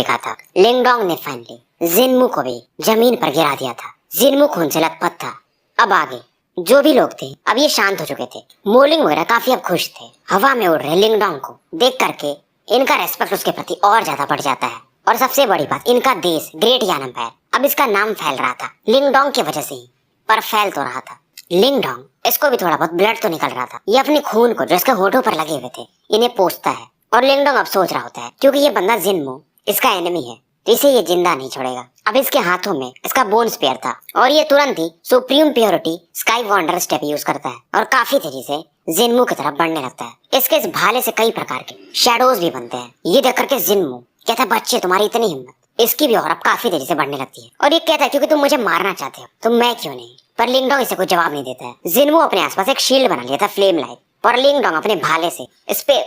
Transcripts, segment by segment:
दिखा था। लिंगडोंग ने फाइनली जिनमू को भी जमीन पर गिरा दिया था। जिनमू खून से लथपथ था। अब आगे जो भी लोग थे अब ये शांत हो चुके थे। मोलिंग वगैरह काफी अब खुश थे। हवा में उड़ रहे लिंगडोंग को देख करके इनका रेस्पेक्ट उसके प्रति और ज्यादा बढ़ जाता है। और सबसे बड़ी बात, इनका देश ग्रेट यान एम्पायर, अब इसका नाम फैल रहा था लिंगडोंग की वजह से ही, पर फैल तो रहा था। लिंगडोंग, इसको भी थोड़ा बहुत ब्लड तो निकल रहा था। ये अपने खून को जो इसके होठों पर लगे हुए थे इन्हें पोंछता है। और लिंगडोंग अब सोच रहा होता है क्योंकि ये बंदा जिनमू इसका एनिमी है तो इसे ये जिंदा नहीं छोड़ेगा। अब इसके हाथों में इसका बोन स्पेयर था और ये तुरंत ही supreme purity sky wonder step use करता है और काफी तेजी से जिनमू की तरफ बढ़ने लगता है। इसके इस भाले से कई प्रकार के शैडोज भी बनते हैं। ये देख करके जिनमू कहता है, बच्चे तुम्हारी इतनी हिम्मत। इसकी भी और अब काफी तेजी से बढ़ने लगती है और ये कहता है क्योंकि तुम मुझे मारना चाहते हो तो मैं क्यों नहीं। पर लिंगडोंग इसे कोई जवाब नहीं देता है। जिनमू अपने आसपास एक शील्ड बना लिया था फ्लेम लाइट, और लिंगडोंग अपने भाले से इस पे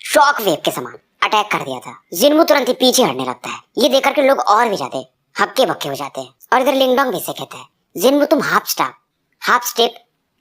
शॉक वेव के समान अटैक कर दिया था। जिनमू तुरंत ही पीछे हटने लगता है। ये देखकर के लोग और भी ज्यादा हक्के बक्के हो जाते हैं। और इधर लिंगडोंग भी इसे कहता है, जिनमू तुम हाफ स्टेप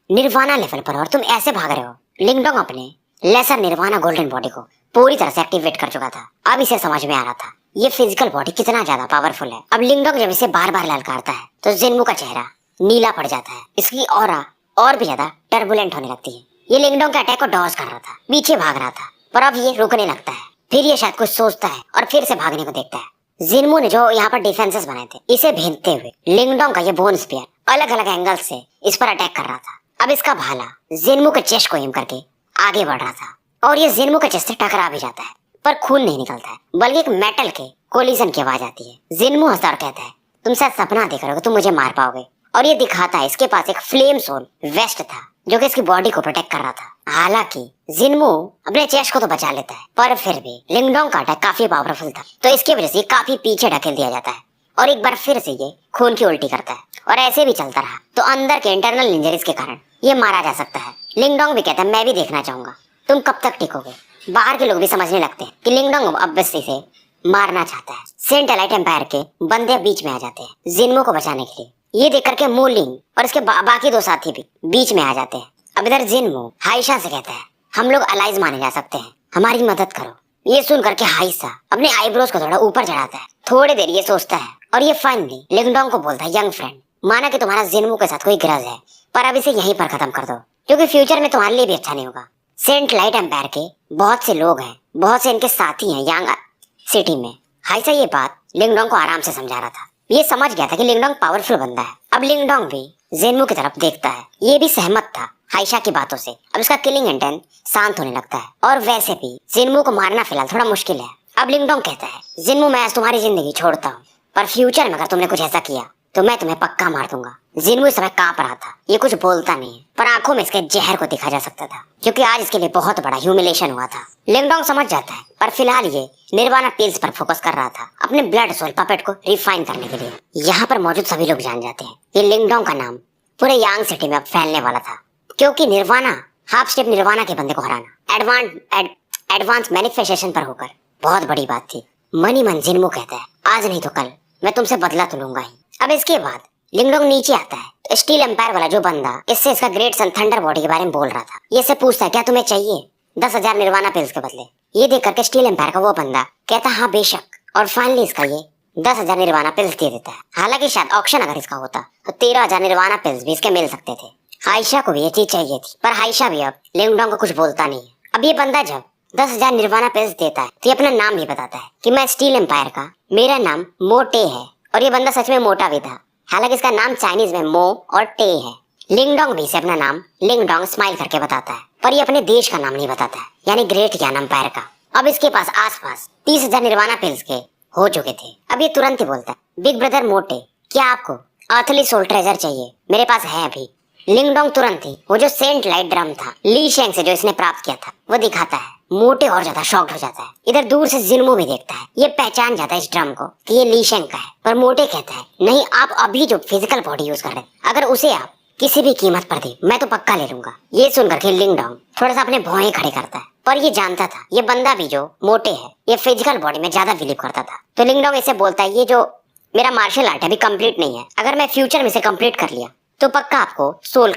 निर्वाणा लेवल पर और तुम ऐसे भाग रहे हो। लिंगडोंग अपने लेसर निर्वाणा गोल्डन बॉडी को पूरी तरह से एक्टिवेट कर चुका था। अब इसे समझ में आ रहा था ये फिजिकल बॉडी कितना ज्यादा पावरफुल है। अब लिंगडोंग जब इसे बार बार ललकारता है तो जिनमू का चेहरा नीला पड़ जाता है। इसकी ऑरा और भी ज्यादा टर्बुलेंट होने लगती है। ये लिंगडोंग के अटैक को डॉज कर रहा था, पीछे भाग रहा था, पर अब ये रुकने लगता है। फिर ये शायद कुछ सोचता है और फिर से भागने को देखता है। जिनमू ने जो यहाँ पर डिफेंसेस बनाए थे इसे भेदते हुए लिंगडोंग का ये बोन स्पीयर अलग अलग एंगल से इस पर अटैक कर रहा था। अब इसका भाला जिनमू के चेस्ट को एम करके आगे बढ़ रहा था और ये जिनमू के चेस्ट से टकरा भी जाता है, पर खून नहीं निकलता है बल्कि एक मेटल के कोलिजन की आवाज आती है। जिनमू हंसता और कहता है, तुम शायद सपना देख रहे हो तुम मुझे मार पाओगे। और ये दिखाता है इसके पास एक फ्लेम सोल वेस्ट था जो कि इसकी बॉडी को प्रोटेक्ट कर रहा था। हालांकि जिनमू अपने चेस्ट को तो बचा लेता है, पर फिर भी लिंगडोंग का अटैक काफी पावरफुल था तो इसकी वजह से काफी पीछे ढकेल दिया जाता है और एक बार फिर से ये खून की उल्टी करता है। और ऐसे भी चलता रहा तो अंदर के इंटरनल इंजरीज के कारण ये मारा जा सकता है। लिंगडोंग भी कहता है, मैं भी देखना चाहूंगा तुम कब तक टिकोगे। बाहर के लोग भी समझने लगते हैं कि लिंगडोंग अब बस इसे मारना चाहता है। सेंट एलाइट एम्पायर के बंदे बीच में आ जाते हैं जिनमू को बचाने के लिए। ये देख करके मोलिंग और इसके बाकी दो साथी भी बीच में आ जाते हैं। अब इधर जिनमू हाइशा से कहता है, हम लोग अलाइज माने जा सकते हैं, हमारी मदद करो। ये सुन करके हाइशा अपने आईब्रोज को थोड़ा ऊपर चढ़ाता है। थोड़ी देर ये सोचता है और ये फाइनली लिंगडोंग को बोलता है, यंग फ्रेंड, माना कि तुम्हारा जिनमू के साथ कोई ग्रज है, पर अब इसे यहीं पर खत्म कर दो क्योंकि फ्यूचर में तुम्हारे लिए भी अच्छा नहीं होगा। सेंट लाइट एम्पायर के बहुत से लोग हैं, बहुत से इनके साथी हैं यांग सिटी में। हाइशा ये बात लिंगडोंग को आराम से समझा रहा था। ये समझ गया था कि लिंगडोंग पावरफुल बंदा है। अब लिंगडोंग भी जिनमू की तरफ देखता है। ये भी सहमत था हाइशा की बातों से। अब इसका किलिंग इंटेंट शांत होने लगता है और वैसे भी जिनमू को मारना फिलहाल थोड़ा मुश्किल है। अब लिंगडोंग कहता है, जिनमू मैं आज तुम्हारी जिंदगी छोड़ता हूँ, पर फ्यूचर में अगर तुमने कुछ ऐसा किया तो मैं तुम्हें पक्का मार दूंगा। जिनमू इस समय कांप रहा था। ये कुछ बोलता नहीं है, पर आंखों में इसके जहर को देखा जा सकता था क्योंकि आज इसके लिए बहुत बड़ा ह्यूमिलेशन हुआ था। लिंगडोंग समझ जाता है, पर फिलहाल ये निर्वाणा पिल्स पर फोकस कर रहा था अपने ब्लड सोल पपेट को रिफाइन करने के लिए। यहाँ पर मौजूद सभी लोग जान जाते हैं ये लिंगडोंग का नाम पूरे यांग सिटी में अब फैलने वाला था क्योंकि निर्वाणा हाफ स्टेप निर्वाणा के बंदे को हराना एडवांस मैनिफेस्टेशन पर होकर बहुत बड़ी बात थी। मनी मन जिनमू कहता है, आज नहीं तो कल मैं तुमसे बदला तो लूंगा ही। अब इसके बाद लिंगडोंग नीचे आता है तो स्टील एम्पायर वाला जो बंदा इससे इसका ग्रेट सन थंडर बॉडी के बारे में बोल रहा था ये से पूछता है, क्या तुम्हें चाहिए 10,000 निर्वाणा पिल्स के बदले। ये देख करके स्टील एम्पायर का वो बंदा कहता हाँ बेशक, और फाइनली इसका ये 10,000 निर्वाणा पिल्स दे देता है। हालांकि शायद ऑक्शन अगर इसका होता तो 13,000 निर्वाणा पिल्स भी इसके मिल सकते थे। हाइशा को भी ये चीज चाहिए थी, पर हाइशा भी अब लिंगडोंग को कुछ बोलता नहीं है। अब ये बंदा जब 10,000 निर्वाणा पिल्स देता है तो ये अपना नाम भी बताता है कि मैं स्टील एम्पायर का, मेरा नाम मोटे है। और ये बंदा सच में मोटा भी था। हालांकि इसका नाम चाइनीज में मो और टे है। लिंगडोंग भी इसे अपना नाम लिंगडोंग स्माइल करके बताता है, पर ये अपने देश का नाम नहीं बताता है, यानी ग्रेट यान एम्पायर का। अब इसके पास आसपास 30,000 निर्वाणा पिल्स के हो चुके थे। अब ये तुरंत ही बोलता है, बिग ब्रदर मोटे, क्या आपको अर्थली सोल ट्रेजर चाहिए? मेरे पास है अभी। लिंगडोंग तुरंत ही वो जो सेंट लाइट ड्रम था ली शेंग से जो इसने प्राप्त किया था वो दिखाता है। मोटे और ज्यादा शॉक्ड हो जाता है। इधर दूर से जिनमू भी देखता है। ये पहचान जाता है इस ड्रम को कि ये ली शेंग का है, पर मोटे कहता है, नहीं, आप अभी जो फिजिकल बॉडी यूज कर रहे हैं अगर उसे आप किसी भी कीमत पर दे मैं तो पक्का ले लूंगा। ये सुनकर के लिंगडोंग थोड़ा सा अपने भौहें खड़े करता है, पर ये जानता था ये बंदा भी जो मोटे है ये फिजिकल बॉडी में ज्यादा बिलीव करता था। तो लिंगडोंग इसे बोलता है, ये जो मेरा मार्शल आर्ट अभी कंप्लीट नहीं है, अगर मैं फ्यूचर में इसे कंप्लीट कर लिया तो पक्का आपको सोल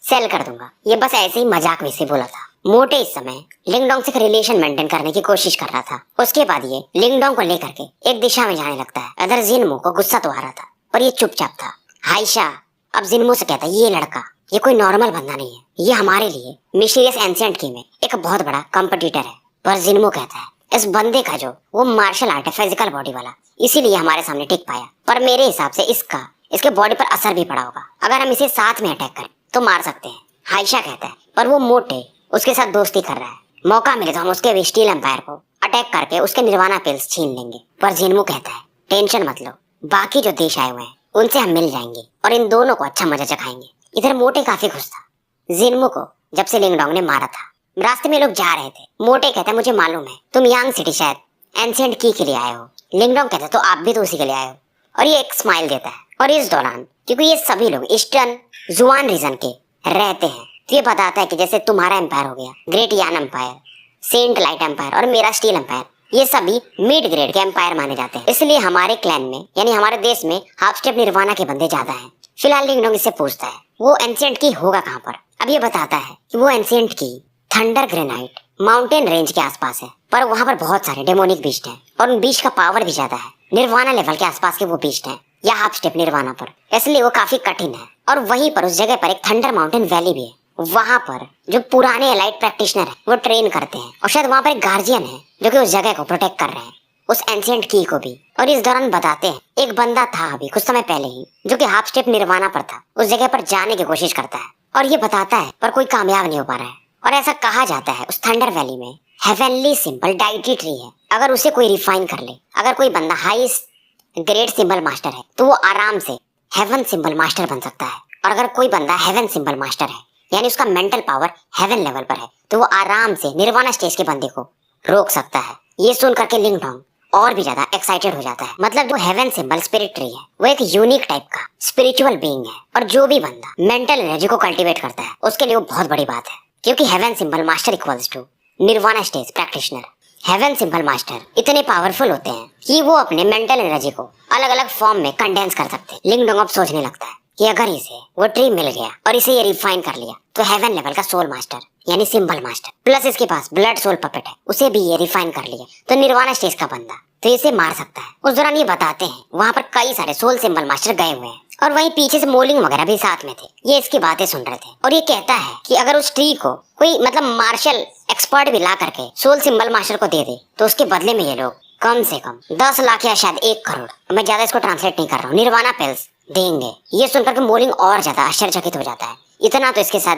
सेल कर दूंगा। ये बस ऐसे ही मजाक में से बोला था। मोटे इस समय लिंगडोंग से रिलेशन मेंटेन करने की कोशिश कर रहा था। उसके बाद ये लिंगडोंग को लेकर के एक दिशा में जाने लगता है। अदर जिनमू को गुस्सा तो आ रहा था पर ये चुपचाप था। हाइशा अब जिनमू से कहता है ये लड़का ये कोई नॉर्मल बंदा नहीं है, ये हमारे लिए मिस्टीरियस एंशिएंट की में एक बहुत बड़ा कंपटीटर है। पर जिनमू कहता है इस बंदे का जो वो मार्शल आर्ट है फिजिकल बॉडी वाला, इसीलिए हमारे सामने टिक पाया। पर मेरे हिसाब से इसके बॉडी पर असर भी पड़ा होगा। अगर हम इसे साथ में अटैक करें तो मार सकते हैं। हाइशा कहता है पर वो मोटे उसके साथ दोस्ती कर रहा है, मौका मिले तो हम उसके स्टील एम्पायर को अटैक करके उसके निर्वाणा पिल्स छीन लेंगे। पर जिनमू कहता है टेंशन मत लो, बाकी जो देश आए हुए हैं उनसे हम मिल जाएंगे और इन दोनों को अच्छा मजा चखाएंगे। इधर मोटे काफी खुश था जिनमू को जब से लिंगडोंग ने मारा था। रास्ते में लोग जा रहे थे। मोटे कहते हैं मुझे मालूम है तुम यांग सिटी शायद एंशिएंट की के लिए आए हो। लिंगडोंग कहते हैं तो आप भी तो उसी के लिए आए हो, और ये एक स्माइल देता है। और इस दौरान क्योंकि ये सभी लोग ईस्टर्न जुआन रीजन के रहते हैं तो ये बताता है कि जैसे तुम्हारा एम्पायर हो गया ग्रेट यान एम्पायर, सेंट लाइट एम्पायर और मेरा स्टील एम्पायर, ये सभी मिड ग्रेड के एम्पायर माने जाते हैं। इसलिए हमारे क्लैन में यानी हमारे देश में हाफ स्टेप निर्वाणा के बंदे ज्यादा हैं। फिलहाल लिंगडोंग इससे पूछता है वो एंशिएंट की होगा कहाँ पर। अब ये बताता है कि वो एंशिएंट की थंडर ग्रेनाइट माउंटेन रेंज के आसपास है, पर वहाँ पर बहुत सारे डेमोनिक बीस्ट हैं और उन बीस्ट का पावर भी ज्यादा है। निर्वाणा लेवल के आसपास के वो बीस्ट हैं या हाफ स्टेप निर्वाणा पर, इसलिए वो काफी कठिन है। और वहीं पर उस जगह पर एक थंडर माउंटेन वैली भी है। वहाँ पर जो पुराने एलाइट प्रैक्टिशनर है वो ट्रेन करते हैं और शायद वहाँ पर एक गार्जियन है जो कि उस जगह को प्रोटेक्ट कर रहे हैं, उस एंशिएंट की को भी। और इस दौरान बताते हैं एक बंदा था अभी कुछ समय पहले ही जो कि हाफ स्टेप निर्वाणा पर था, उस जगह पर जाने की कोशिश करता है और ये बताता है पर कोई कामयाब नहीं हो पा रहा है। और ऐसा कहा जाता है उस थंडर वैली में हेवनली सिंबल डाइटी ट्री है, अगर उसे कोई रिफाइन कर ले, अगर कोई बंदा हाई ग्रेट सिंबल मास्टर है तो वो आराम से हेवन सिंबल मास्टर बन सकता है। और अगर कोई बंदा हेवन सिंबल मास्टर है यानी उसका मेंटल पावर हेवन लेवल पर है तो वो आराम से निर्वाणा स्टेज के बंदे को रोक सकता है। ये सुन करके लिंगडोंग और भी ज्यादा एक्साइटेड हो जाता है। मतलब जो हेवन सिंबल स्पिरिट ट्री है वो एक यूनिक टाइप का स्पिरिचुअल बीइंग है और जो भी बंदा मेंटल एनर्जी को कल्टीवेट करता है उसके लिए वो बहुत बड़ी बात है, क्योंकि heaven symbol master equals to nirvana stage practitioner. Heaven symbol master इतने पावरफुल होते हैं कि वो अपने मेंटल एनर्जी को अलग अलग फॉर्म में कंडेंस कर सकते हैं। लिंगडोंग अब सोचने लगता है कि अगर इसे वो ट्री मिल गया और इसे ये रिफाइन कर लिया तो हेवन लेवल का सोल मास्टर यानी सिंबल मास्टर प्लस इसके पास ब्लड सोल पपेट है, उसे भी ये रिफाइन कर लिया तो निर्वाणा स्टेज का बंदा तो इसे मार सकता है। उस दौरान ये बताते हैं वहाँ पर कई सारे सोल सिंबल मास्टर गए हुए हैं और वहीं पीछे से मोलिंग वगैरह भी साथ में थे। ये इसकी बातें सुन रहे थे और ये कहता है कि अगर उस ट्री को कोई मतलब मार्शल एक्सपर्ट भी ला करके सोल सिंबल मास्टर को दे दे तो उसके बदले में ये लोग कम से कम 10 लाख या शायद 1 करोड़, मैं ज्यादा इसको ट्रांसलेट नहीं कर रहा हूँ, निर्वाणा पिल्स देंगे। ये सुनकर के मोलिंग और ज्यादा आश्चर्यचकित हो जाता है। इतना तो इसके साथ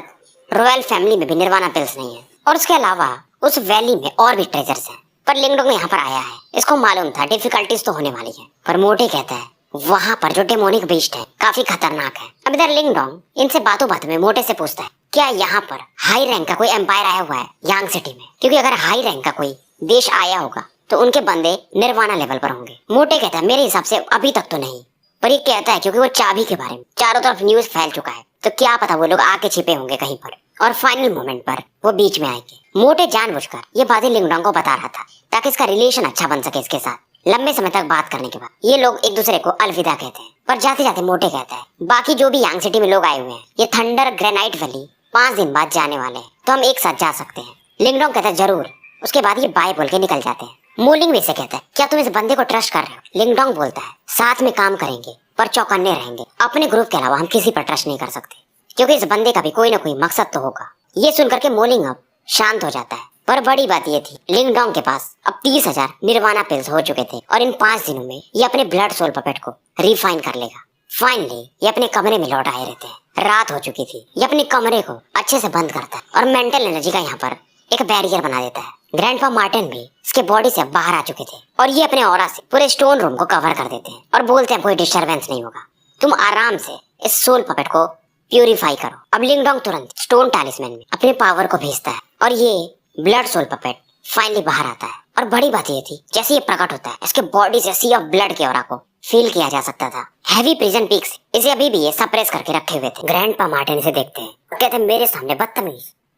रॉयल फैमिली में भी निर्वाणा पिल्स नहीं है और उसके अलावा उस वैली में और भी ट्रेजर्स हैं। पर लिंगडोंग यहाँ पर आया है, इसको मालूम था डिफिकल्टीज तो होने वाली है, पर मोटे कहता है वहाँ पर जो डेमोनिक बीस्ट है काफी खतरनाक है। अब इधर लिंगडोंग इनसे बातों बातों में मोटे से पूछता है क्या यहाँ पर हाई रैंक का कोई एम्पायर आया हुआ है यांग सिटी में, क्योंकि अगर हाई रैंक का कोई देश आया होगा तो उनके बंदे निर्वाणा लेवल पर होंगे। मोटे कहता है मेरे हिसाब से अभी तक तो नहीं, पर ये कहता है क्योंकि वो चाबी के बारे में चारों तरफ न्यूज फैल चुका है तो क्या पता वो लोग आके छिपे होंगे कहीं पर और फाइनल मोमेंट पर वो बीच में आएंगे। मोटे जानबूझकर ये बातें लिंगडोंग को बता रहा था ताकि इसका रिलेशन अच्छा बन सके इसके साथ। लंबे समय तक बात करने के बाद ये लोग एक दूसरे को अलविदा कहते हैं। पर जाते जाते मोटे कहता है बाकी जो भी यांग सिटी में लोग आए हुए हैं ये थंडर ग्रेनाइट वैली 5 दिन बाद जाने वाले हैं तो हम एक साथ जा सकते हैं। लिंगडोंग कहता है जरूर। उसके बाद ये बाय बोल के निकल जाते हैं। मोलिंग भी से कहता है क्या तुम इस बंदे को ट्रस्ट कर रहे हो। लिंगडोंग बोलता है साथ में काम करेंगे पर चौकन्ने रहेंगे, अपने ग्रुप के अलावा हम किसी पर ट्रस्ट नहीं कर सकते क्योंकि इस बंदे का भी कोई ना कोई मकसद तो होगा। ये सुनकर के मोलिंग अब शांत हो जाता है। पर बड़ी बात ये थी लिंगडोंग के पास अब 30,000 निर्वाणा पिल्स हो चुके थे और इन 5 दिनों में ये अपने ब्लड सोल पपेट को रिफाइन कर लेगा। फाइनली ये अपने कमरे में लौट आए रहते हैं। रात हो चुकी थी। ये अपने कमरे को अच्छे से बंद करता है और मेंटल एनर्जी का यहाँ पर एक बैरियर बना देता है। ग्रैंडपा मार्टिन भी इसके बॉडी से बाहर आ चुके थे और ये अपने ऑरा से पूरे स्टोन रूम को कवर कर देते हैं और बोलते हैं कोई डिस्टरबेंस नहीं होगा, तुम आराम से इस सोल पपेट को प्यूरिफाई करो। अब लिंगडोंग तुरंत स्टोन टैलिस्मैन में अपने पावर को भेजता है और ये ब्लड सोल पपेट फाइनली बाहर आता है। और बड़ी बात ये थी जैसे ये प्रकट होता है इसके बॉडी से सी ऑफ ब्लड के ऑरा को फील किया जा सकता था। हैवी प्रिजन पीक्स इसे अभी भी ये सप्रेस करके रखे हुए थे। ग्रैंडपा मार्टिन इसे देखते हैं और कहते हैं मेरे सामने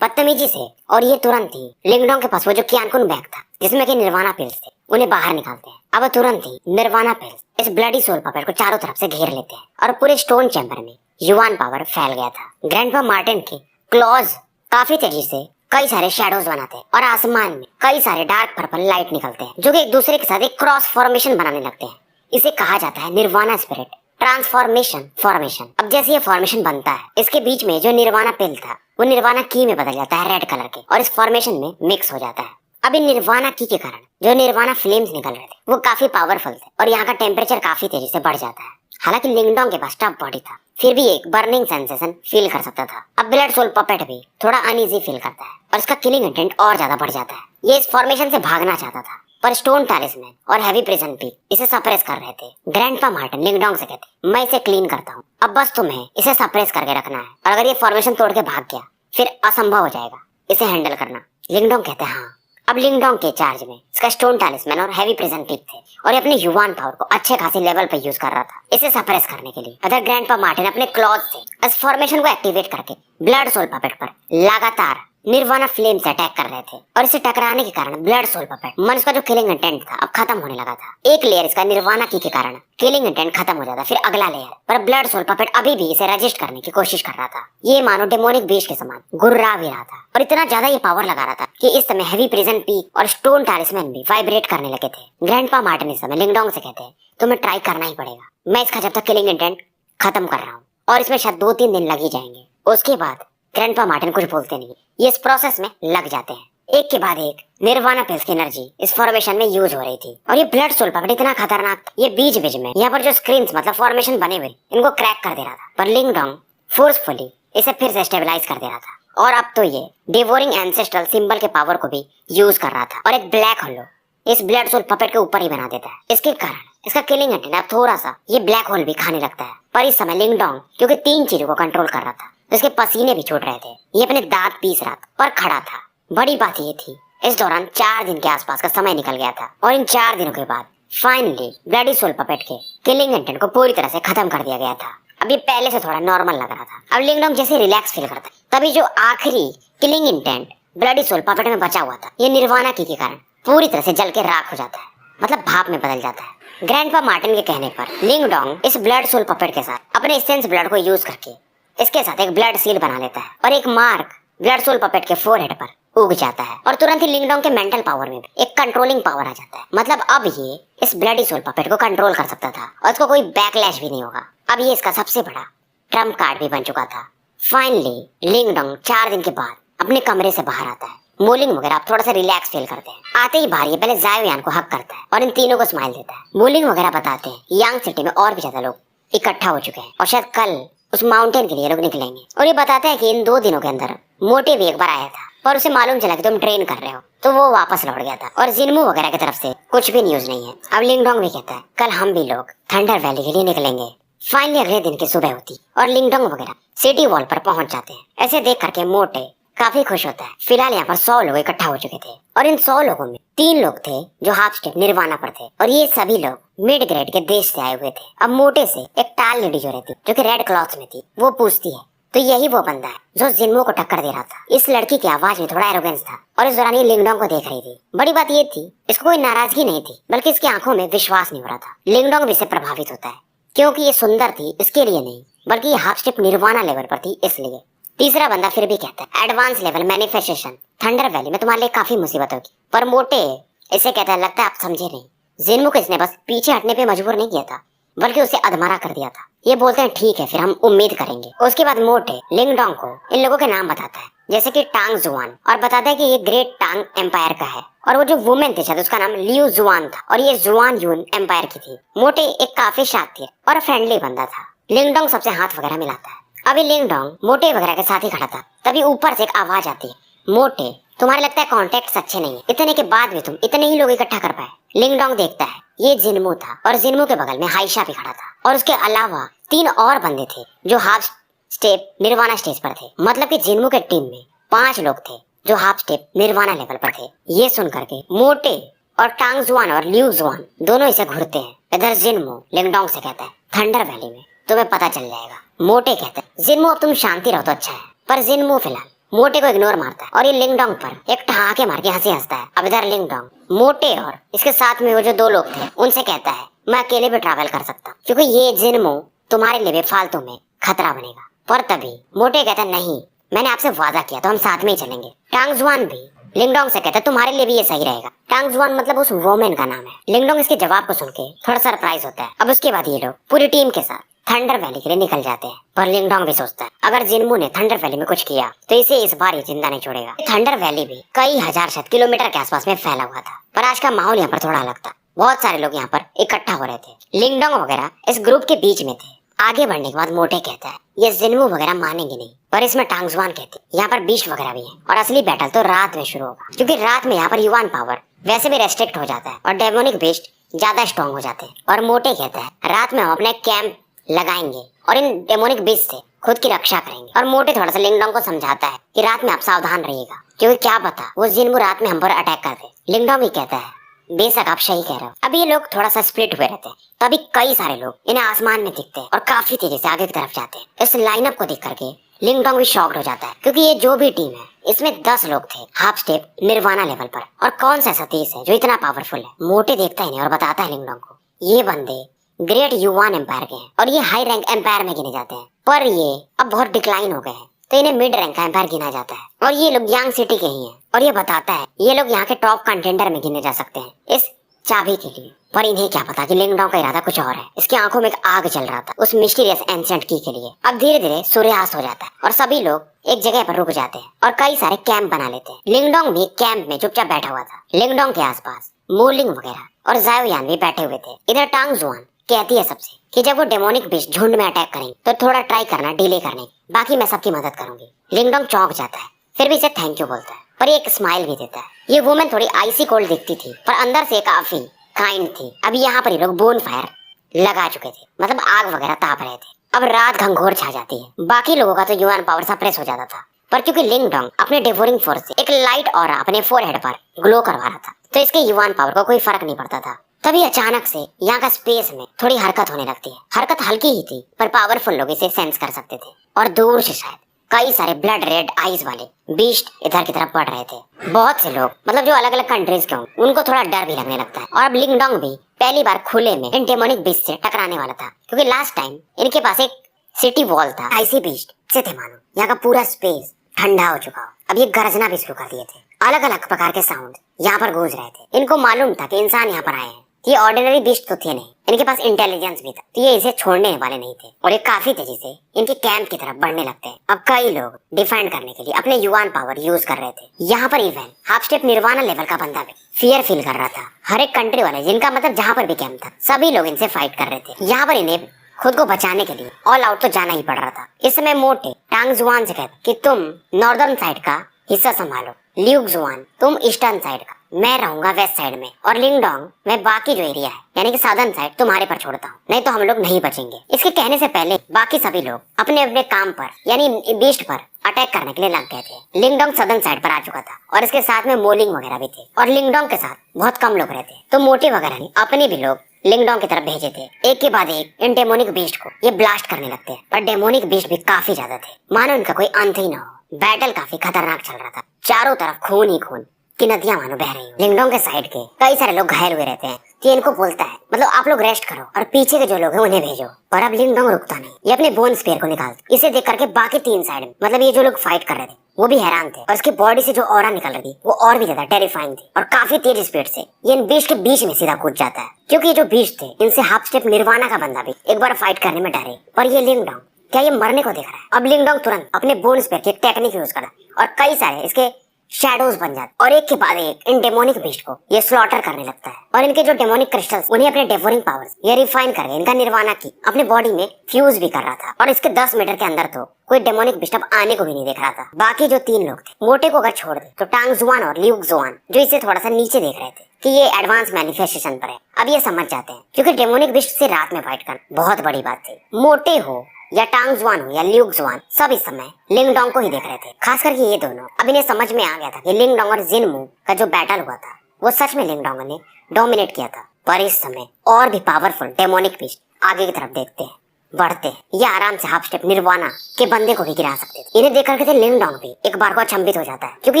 बदतमीजी से। और ये तुरंत ही लिंगडोंग के पास वो जो क्यानकुन बैग था जिसमें कि निर्वाणा पिल्स थे उन्हें बाहर निकालते हैं। अब तुरंत ही निर्वाणा पिल्स इस ब्लडी सोल पपेट को चारों तरफ से घेर लेते हैं और पूरे स्टोन चैम्बर में युवान पावर फैल गया था। ग्रैंडपा मार्टिन के क्लॉज काफी तेजी से कई सारे शैडोज बनाते हैं और आसमान में कई सारे डार्क पर्पल लाइट निकलते हैं जो कि एक दूसरे के साथ एक क्रॉस फॉर्मेशन बनाने लगते हैं। इसे कहा जाता है निर्वाणा स्पिरिट ट्रांसफॉर्मेशन फॉर्मेशन। अब जैसे ये फॉर्मेशन बनता है, इसके बीच में जो निर्वाणा पिल था वो निर्वाणा की में बदल जाता है रेड कलर के और इस फॉर्मेशन में मिक्स हो जाता है। अब इन निर्वाणा की के कारण जो निर्वाणा फ्लेम्स निकल रहे थे वो काफी पावरफुल थे और यहाँ का टेम्परेचर काफी तेजी से बढ़ जाता है। हालांकि लिंगडोंग के पास टफ बॉडी था, फिर भी एक बर्निंग सेंसेशन फील कर सकता था। अब ब्लड सोल पपेट भी थोड़ा अनईजी फील करता है और इसका किलिंग इंटेंट और ज्यादा बढ़ जाता है। ये इस फॉर्मेशन से भागना चाहता था पर स्टोन टैलिस्मैन और हैवी प्रिजन पीक इसे सप्रेस कर रहे थे। ग्रैंडपा मार्टिन लिंगडोंग से कहते, मैं इसे क्लीन करता हूँ, अब बस तुम्हें इसे सप्रेस करके रखना है और अगर ये फॉर्मेशन तोड़ के भाग गया फिर असंभव हो जाएगा इसे हैंडल करना। लिंगडोंग कहते हैं हाँ। अब लिंगडोंग के चार्ज में इसका स्टोन टैलिस्मैन और हैवी प्रिजन पीक थे और ये अपने युवान पावर को अच्छे खासे लेवल पर यूज कर रहा था इसे सप्रेस करने के लिए। अदर ग्रैंडपा मार्टिन अपने क्लॉज से इस फॉर्मेशन को एक्टिवेट करके ब्लड सोल पपेट पर लगातार निर्वाणा फ्लेम से अटैक कर रहे थे और इसे टकराने के कारण ब्लड सोल पपेट मन का जो किलिंग इंटेंट था अब खत्म होने लगा था। एक लेयर इसका निर्वाणा की के कारण किलिंग इंटेंट खत्म हो जाता, फिर अगला लेयर पर ब्लड सोल पपेट अभी भी इसे रजिस्ट करने की कोशिश कर रहा था। ये मानो डेमोनिक बीस्ट के समान गुर्रा भी रहा था और इतना ज्यादा ये पावर लगा रहा था कि इस समय हैवी प्रिजन पीक और स्टोन टैलिस्मैन भी वाइब्रेट करने लगे थे। ग्रैंडपा मार्टिन इस समय लिंगडोंग से कहते हैं तुम्हें ट्राई करना ही पड़ेगा, मैं इसका जब तक किलिंग इंटेंट खत्म कर रहा हूँ और इसमें शायद 2-3 दिन लग ही जाएंगे। उसके बाद ग्रैंडपा मार्टिन कुछ बोलते नहीं, ये इस प्रोसेस में लग जाते हैं। एक के बाद एक निर्वाणा पिल्स की एनर्जी इस फॉर्मेशन में यूज हो रही थी और ये ब्लड सोल पपेट इतना खतरनाक था, ये बीच बीच में यहाँ पर जो स्क्रीन्स मतलब फॉर्मेशन बने हुए इनको क्रैक कर दे रहा था, पर लिंगडोंग फोर्सफुली इसे फिर से स्टेबलाइज कर दे रहा था और अब तो ये डिवोरिंग एंसेस्ट्रल सिंबल के पावर को भी यूज कर रहा था और एक ब्लैक होल इस ब्लड सोल पपेट के ऊपर ही बना देता है। इसके कारण इसका किलिंग इंटेंट अब थोड़ा सा ये ब्लैक होल भी खाने लगता है। पर इस समय लिंगडोंग क्योंकि 3 चीजों को कंट्रोल कर रहा था, इसके पसीने भी छूट रहे थे, ये अपने दांत पीस रहा था पर खड़ा था। बड़ी बात ये थी इस दौरान 4 दिन के आसपास का समय निकल गया था और इन 4 दिनों के बाद फाइनली ब्लडी सोल पपेट के किलिंग इंटेंट को पूरी तरह से खत्म कर दिया गया था। अब ये पहले से थोड़ा नॉर्मल लग रहा था। अब लिंगडोंग जैसे रिलैक्स फील करता है तभी जो आखिरी killing intent bloody soul puppet में बचा हुआ था ये निर्वाणा की के कारण पूरी तरह से जल के राख हो जाता है, मतलब भाप में बदल जाता है। ग्रैंडपा मार्टिन के कहने पर लिंगडोंग इस ब्लड सोल पपेट के साथ अपने एसेंस ब्लड को यूज करके इसके साथ एक ब्लड सील बना लेता है और एक मार्क ब्लड सोल पपेट के फोरहेड पर उग जाता है और तुरंत ही लिंगडोंग के मेंटल पावर में भी एक कंट्रोलिंग पावर आ जाता है। मतलब अब ये इस ब्लडी सोल पपेट को कंट्रोल कर सकता था और इसको कोई बैकलैश भी नहीं होगा। अब ये इसका सबसे बड़ा ट्रम्प कार्ड भी बन चुका था। फाइनली लिंगडोंग 4 दिन के बाद अपने कमरे से बाहर आता है। मोलिंग वगैरह आप थोड़ा सा रिलैक्स फील करते हैं। आते ही बाहर ये पहले जायोयान को हक करता है और इन तीनों को स्माइल देता है। मोलिंग वगैरह बताते हैं यांग सिटी में और भी ज्यादा लोग इकट्ठा हो चुके हैं और शायद कल उस माउंटेन के लिए लोग निकलेंगे। और ये बताते हैं कि इन 2 दिनों के अंदर मोटे भी एक बार आया था पर उसे मालूम चला कि तुम ट्रेन कर रहे हो तो वो वापस लौट गया था और जिन्मू वगैरह की तरफ से कुछ भी न्यूज नहीं है। अब लिंगडोंग भी कहता है कल हम भी लोग थंडर वैली के लिए निकलेंगे। फाइनली अगले दिन की सुबह होती और लिंगडोंग वगैरह सिटी वॉल पर पहुंच जाते हैं। ऐसे देख करके मोटे काफी खुश होता है। फिलहाल यहाँ पर 100 लोग इकट्ठा हो चुके थे और इन 100 लोगों में 3 लोग थे जो हाफ स्टेप निर्वाणा पर थे और ये सभी लोग मिड ग्रेड के देश से आए हुए थे। अब मोटे से एक टाल लेडी जो रहती जो कि रेड क्लॉथ में थी वो पूछती है तो यही वो बंदा है जो जिन्मू को टक्कर दे रहा था। इस लड़की की आवाज में थोड़ा एरोगेंस था और इस दौरान ये लिंगडोंग को देख रही थी। बड़ी बात ये थी इसको कोई नाराजगी नहीं थी बल्कि इसकी आंखों में विश्वास नहीं हो रहा था। लिंगडोंग भी इससे प्रभावित होता है क्योंकि ये सुंदर थी इसके लिए नहीं बल्कि ये हाफ स्टेप निर्वाणा लेवल पर थी इसलिए। तीसरा बंदा फिर भी कहता है advance level manifestation thunder valley में तुम्हारे लिए काफी मुसीबत होगी। पर मोटे इसे कहता है लगता है आप समझे नहीं, जिन्मू को इसने बस पीछे हटने पे मजबूर नहीं किया था बल्कि उसे अधमरा कर दिया था। ये बोलते हैं ठीक है फिर हम उम्मीद करेंगे। उसके बाद मोटे लिंगडोंग को इन लोगों के नाम बताता है जैसे कि टांग जुआन और बताता है कि ये ग्रेट टांग एम्पायर का है और वो जो वुमेन थी शायद उसका नाम लियू जुआन था और ये जुआन यून एम्पायर की थी। मोटे एक काफी शातिर और फ्रेंडली बंदा था। लिंगडोंग सबसे हाथ वगैरह मिलाता है। अभी लिंगडोंग मोटे वगैरह के साथ ही खड़ा था तभी ऊपर से एक आवाज आती है मोटे तुम्हारे लगता है कॉन्टेक्ट अच्छे नहीं है, इतने के बाद भी तुम इतने ही लोग इकट्ठा कर पाए। लिंगडोंग देखता है ये जिन्मू था और जिन्मू के बगल में हाइशा भी खड़ा था और उसके अलावा 3 और बंदे थे जो हाफ स्टेप निर्वाणा स्टेज पर थे। मतलब कि जिन्मू के टीम में 5 लोग थे जो हाफ स्टेप निर्वाणा लेवल पर थे। ये सुन करके मोटे और टांग जुआन और लियू जुआन दोनों इसे घूरते हैं। इधर जिन्मू लिंगडोंग से कहता है थंडर वैली में तुम्हें पता चल जाएगा। मोटे कहते हैं जिन्मू अब तुम शांति रहो तो अच्छा है। पर जिन्मू फिलहाल मोटे को इग्नोर मारता है और ये लिंगडोंग पर एक ठहाके मार के हंसी हंसता है। अब इधर लिंगडोंग मोटे और इसके साथ में वो जो 2 लोग थे उनसे कहता है मैं अकेले भी ट्रैवल कर सकता हूँ क्योंकि ये जिन्मू तुम्हारे लिए भी फालतू में खतरा बनेगा। पर तभी मोटे कहता है नहीं मैंने आपसे वादा किया तो हम साथ में ही चलेंगे। टांग जुआन भी लिंगडोंग से कहता तुम्हारे लिए भी ये सही रहेगा। टांग जुआन मतलब उस वोमेन का नाम है। लिंगडोंग इसके जवाब को सुन के थोड़ा सरप्राइज होता है। अब उसके बाद ये लोग पूरी टीम के साथ थंडर वैली के लिए निकल जाते हैं। पर लिंगडोंग भी सोचता है अगर जिनमू ने थंडर वैली में कुछ किया तो इसे इस बार ये जिंदा नहीं छोड़ेगा। थंडर वैली भी कई हजार शायद किलोमीटर के आसपास में फैला हुआ था, पर आज का माहौल यहाँ पर थोड़ा अलग था। बहुत सारे लोग यहाँ पर इकट्ठा हो रहे थे। लिंगडोंग वगैरह इस ग्रुप के बीच में थे। आगे बढ़ने के बाद मोटे कहता है ये जिनमू वगैरह मानेंगे नहीं, पर इसमें टांग जुआन कहते यहाँ पर बीस्ट वगैरह भी है और असली बैटल तो रात में शुरू होगा, क्योंकि रात में यहाँ पर युवान पावर वैसे भी रेस्ट्रिक्ट हो जाता है और डेमोनिक बीस्ट ज्यादा स्ट्रॉन्ग हो जाते हैं। और मोटे कहता है रात में हम अपने कैंप लगाएंगे और इन डेमोनिक बीस्ट से खुद की रक्षा करेंगे। और मोटे थोड़ा सा लिंगडोंग को समझाता है कि रात में आप सावधान रहिएगा, क्योंकि क्या पता वो जिनमू रात में हम पर अटैक कर दे। लिंगडोंग भी कहता है बेशक आप सही कह रहे हो। अब ये लोग थोड़ा सा स्प्लिट हुए रहते हैं, तभी कई सारे लोग इन्हें आसमान में दिखते हैं और काफी तेजी से आगे की तरफ जाते हैं। इस लाइनअप को देख करके लिंगडोंग भी शॉक्ड हो जाता है, क्योंकि ये जो भी टीम है इसमें 10 लोग थे हाफ स्टेप निर्वाणा लेवल पर, और कौन सा सतीश है जो इतना पावरफुल है। मोटे देखता है इन्हें और बताता है लिंगडोंग को ये बंदे ग्रेट युवान एम्पायर के हैं और ये हाई रैंक एम्पायर में गिने जाते हैं, पर ये अब बहुत डिक्लाइन हो गए हैं तो इन्हें मिड रैंक का एम्पायर गिना जाता है। और ये लोग यांग सिटी के ही हैं और ये बताता है ये लोग यहाँ के टॉप कंटेंडर में गिने जा सकते हैं इस चाबी के लिए। पर इन्हें क्या पता कि लिंगडोंग का इरादा कुछ और है। इसकी आंखों में एक आग जल रहा था उस मिस्टीरियस एंशिएंट की के लिए। अब धीरे धीरे सूर्यास्त हो जाता है और सभी लोग एक जगह पर रुक जाते हैं और कई सारे कैंप बना लेते हैं। लिंगडोंग भी कैंप में चुपचाप बैठा हुआ था। लिंगडोंग के आसपास मोलिंग वगैरह और जाओयान भी बैठे हुए थे। इधर टांग जुआन कहती है सबसे कि जब वो डेमोनिक बीस्ट झुंड में अटैक करेंगे तो थोड़ा ट्राई करना डिले करने, बाकी मैं सबकी मदद करूंगी। लिंगडोंग चौंक जाता है, फिर भी इसे थैंक यू बोलता है, पर एक स्माइल भी देता है। ये वुमेन थोड़ी आइसी कोल्ड दिखती थी पर अंदर से काफी काइंड थी। अब यहाँ पर ये लोग बोन फायर लगा चुके थे, मतलब आग वगैरह ताप रहे थे। अब रात घंघोर छा जाती है। बाकी लोगों का तो युवान पावर सप्रेस हो जाता था, पर क्योंकि लिंगडोंग अपने डेवोरिंग फोर्स से एक लाइट ऑरा अपने फोरहेड पर ग्लो करवा रहा था तो इसके युवान पावर को कोई फर्क नहीं पड़ता था। तभी अचानक से यहाँ का स्पेस में थोड़ी हरकत होने लगती है। हरकत हल्की ही थी पर पावरफुल लोग इसे सेंस कर सकते थे और दूर से शायद कई सारे ब्लड रेड आईज वाले बीस्ट इधर की तरफ बढ़ रहे थे। बहुत से लोग मतलब जो अलग अलग कंट्रीज के हों उनको थोड़ा डर भी लगने लगता है। और अब लिंगडोंग भी पहली बार खुले में इन डेमोनिक बीस्ट से टकराने वाला था, क्योंकि लास्ट टाइम इनके पास एक सिटी वॉल था आईसी बीस्ट से थे मानो यहाँ का पूरा स्पेस ठंडा हो चुका हो। अब ये गरजना भी शुरू कर दिए थे। अलग अलग प्रकार के साउंड यहाँ पर गूंज रहे थे। इनको मालूम था कि इंसान यहाँ पर आए हैं। ये ऑर्डिनरी बीस्ट तो थे नहीं, इनके पास इंटेलिजेंस भी था, तो ये इसे छोड़ने वाले नहीं थे और ये काफी तेजी से इनके कैंप की तरफ बढ़ने लगते हैं। अब कई लोग डिफेंड करने के लिए अपने युवान पावर यूज कर रहे थे। यहाँ पर even half step nirvana level का बंदा भी फियर फील कर रहा था। हर एक कंट्री वाले जिनका मतलब जहाँ पर भी कैंप था सभी लोग इनसे फाइट कर रहे थे। यहाँ पर इन्हें खुद को बचाने के लिए ऑल आउट तो जाना ही पड़ रहा था। इस समय मोटे टांग जुआन से कहते कि तुम नॉर्दर्न साइड का हिस्सा संभालो, ल्यूक जुआन तुम ईस्टर्न साइड का, मैं रहूंगा वेस्ट साइड में, और लिंगडोंग मैं बाकी जो एरिया है यानी कि साउदर्न साइड तुम्हारे पर छोड़ता हूँ, नहीं तो हम लोग नहीं बचेंगे। इसके कहने से पहले बाकी सभी लोग अपने अपने काम पर यानी बीस्ट पर अटैक करने के लिए लग गए थे। लिंगडोंग सदर्न साइड पर आ चुका था और इसके साथ में मोलिंग वगैरह भी थे और लिंगडोंग के साथ बहुत कम लोग रहते, तो मोटे वगैरह ने अपने भी लोग लिंगडोंग की तरफ भेजे थे। एक के बाद एक इन डेमोनिक बीस्ट को ये ब्लास्ट करने लगते हैं, पर डेमोनिक बीस्ट भी काफी ज्यादा थे, मानो इनका कोई अंत ही न हो। बैटल काफी खतरनाक चल रहा था, चारों तरफ खून ही खून की नदियां मानो बह रही हैं। लिंगडोंग के साइड के कई सारे लोग घायल हुए रहते हैं, तो इनको बोलता है मतलब आप लोग रेस्ट करो और पीछे के जो लोग हैं उन्हें भेजो। पर अब लिंगडोंग रुकता नहीं, ये अपने बोन स्पेयर को निकालता। इसे देख करके बाकी 3 साइड में मतलब ये जो लोग फाइट कर रहे थे वो भी हैरान थे, और इसकी बॉडी से जो ऑरा निकल रही थी वो और भी ज्यादा टेरिफाइंग थी और काफी तेज स्पीड से ये इन बीस्ट के बीच में सीधा कूद जाता है। क्योंकि ये जो बीस्ट थे इनसे हाफ स्टेप निर्वाणा का बंदा भी एक बार फाइट करने में डरे, पर ये लिंगडोंग क्या ये मरने को देख रहा है। अब लिंगडोंग तुरंत अपने बोन स्पेयर की टेक्निक यूज करा और कई सारे इसके शैडोज बन जाते और एक के बाद एक इन डेमोनिक बीस्ट को ये स्लॉटर करने लगता है। और इनके जो डेमोनिक क्रिस्टल्स उन्हें अपने डेवोरिंग पावर्स ये रिफाइन करके इनका निर्वाणा की अपने बॉडी में फ्यूज भी कर रहा था। और इसके 10 मीटर के अंदर तो कोई डेमोनिक बीस्ट अब आने को भी नहीं देख रहा था। बाकी जो 3 लोग थे मोटे को अगर छोड़ दे तो टांग जुआन और ल्यूक जुआन जो इसे थोड़ा सा नीचे देख रहे थे कि ये एडवांस मैनिफेस्टेशन पर है, अब ये समझ जाते हैं क्योंकि डेमोनिक बीस्ट से रात में फाइट करना बहुत बड़ी बात थी। मोटे हो या टांग जुआन हो या ल्यूक जुआन सब इस समय लिंगडोंग को ही देख रहे थे, खास करके ये दोनों। अब इन्हें समझ में आ गया था कि लिंगडोंग और जिनमू का जो बैटल हुआ था वो सच में लिंगडोंग ने डोमिनेट किया था। पर इस समय और भी पावरफुल डेमोनिक बीस्ट आगे की तरफ देखते हैं बढ़ते हैं, ये आराम से हाफ स्टेप निर्वाणा के बंदे को भी गिरा सकते थे। इन्हें देख करके थे लिंगडोंग भी एक बार को अचंभित हो जाता है क्योंकि